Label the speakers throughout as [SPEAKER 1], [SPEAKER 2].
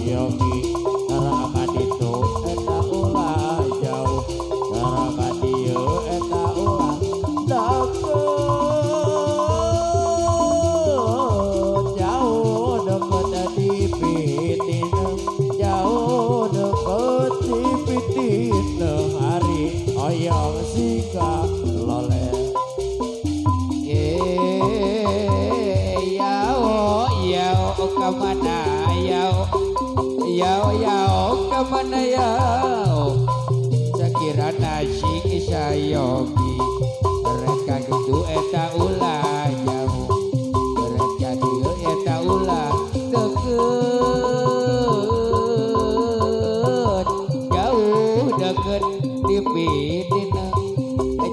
[SPEAKER 1] yogi neraka ditu eta ulah jauh neraka dieu eta ulah deket jauh deket di pitina jauh deket di pitina hari oyong sika loleh
[SPEAKER 2] kemana yau kemana yau sekirana sing sayogi mereka gitu eta ulah jauh mereka dia eta ulah deket jauh deket di pitina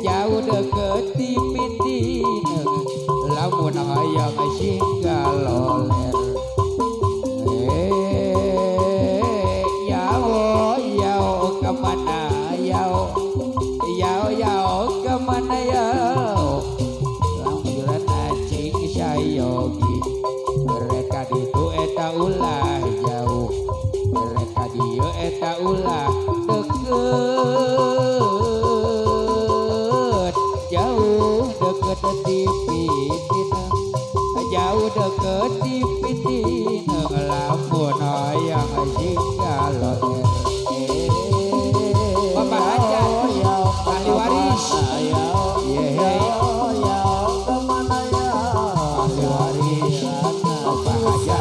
[SPEAKER 2] jauh deket di pitina lamun hayang singgal loler kemana yau kemana yau lampuran acing sayogi mereka ditu eta ulah jauh mereka dia eta ulah deket jauh deket di pitina jauh deket di pitina lamun hayang singgal ahli waris
[SPEAKER 1] kemana ya ahli waris apa aja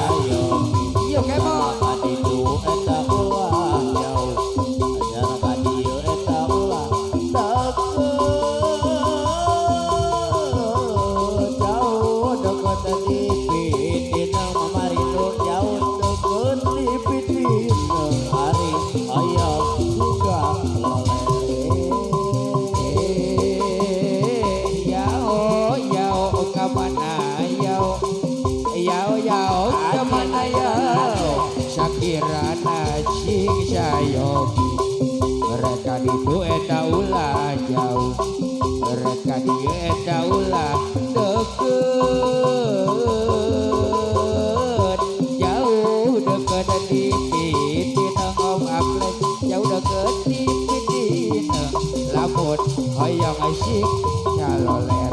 [SPEAKER 1] yo kemon itu eta ulah jauh ajar kadieu eta ulah deket jauh deket di pitina mamarindo jauh deket di pitina hari ayo juga yau kemana yau sakirana sing sayogi mereka ditu eta ulah jauh mereka dia eta ulah deket jauh deket di pitina om aplek jauh deket di pitina lamun hoyong asik caloler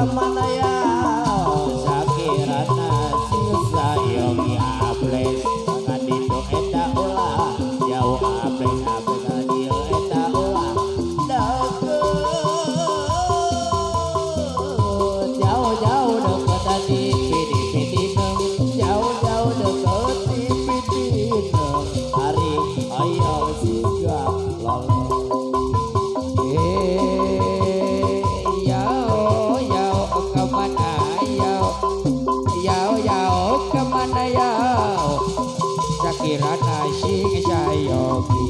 [SPEAKER 1] kemana ya sakirana sisa yogi aples tangan itu eta ulah jauh aples aples radio eta ulah deket jauh deket di pitina jauh deket di pitina hari ayo siga loleh kemana yau sakirana sing sayogi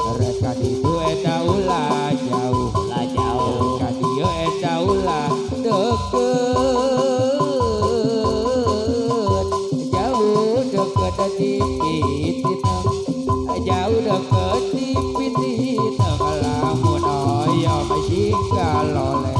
[SPEAKER 1] mereka ditu eta ulah jauh mereka dia eta ulah deket jauh deket di pitina jauh deket di pitina lamun oyong singgal loler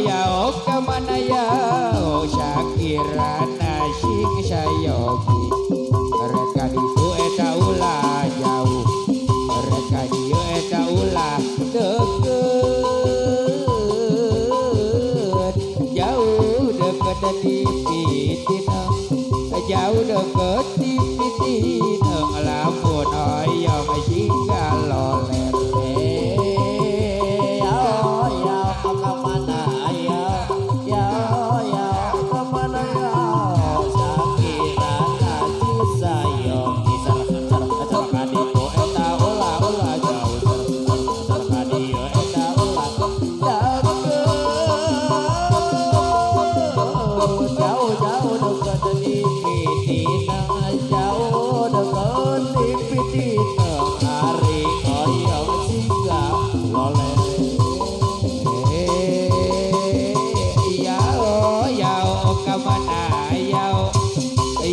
[SPEAKER 1] yau kemana yau sakirana sing sayogi mereka ditu eta ulah jauh mereka dia eta ulah deket jauh deket di pitina jauh deket di pitina lamun oyong singgal loler kemana ya kemana ya sakirana sayogi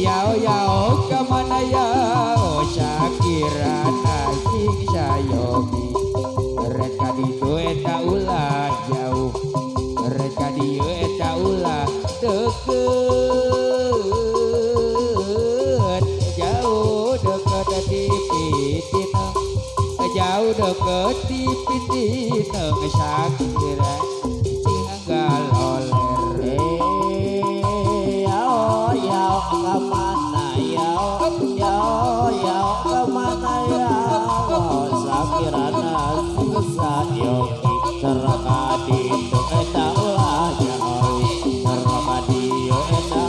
[SPEAKER 2] Yau kemana yau Syakirana sing sayogi Reka ditu eta ulah jauh Reka dieu eta ulah deket Jauh deket di pitineng Jauh deket di pitineng Syakira sing galoler
[SPEAKER 1] kemana Sakirana susah yogi Serkadi itu eta ulah jauh Serkadi eta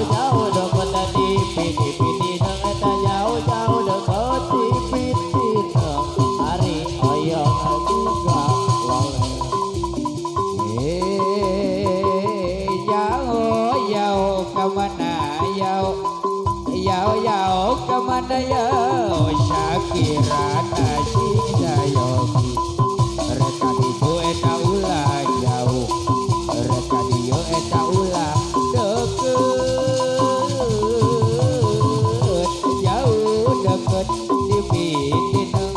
[SPEAKER 1] jauh deket di piti eta jauh deket di piti hari oyong juga
[SPEAKER 2] kemana yau kemana yau Syakirana sing sayogi Reka ditu eta ulah jauh Reka dieu eta ulah deket Jauh deket di pitineng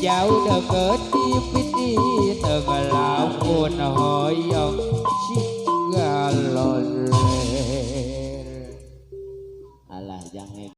[SPEAKER 2] Jauh deket di pitineng Lamun hoyong sing galoler
[SPEAKER 1] alah jangan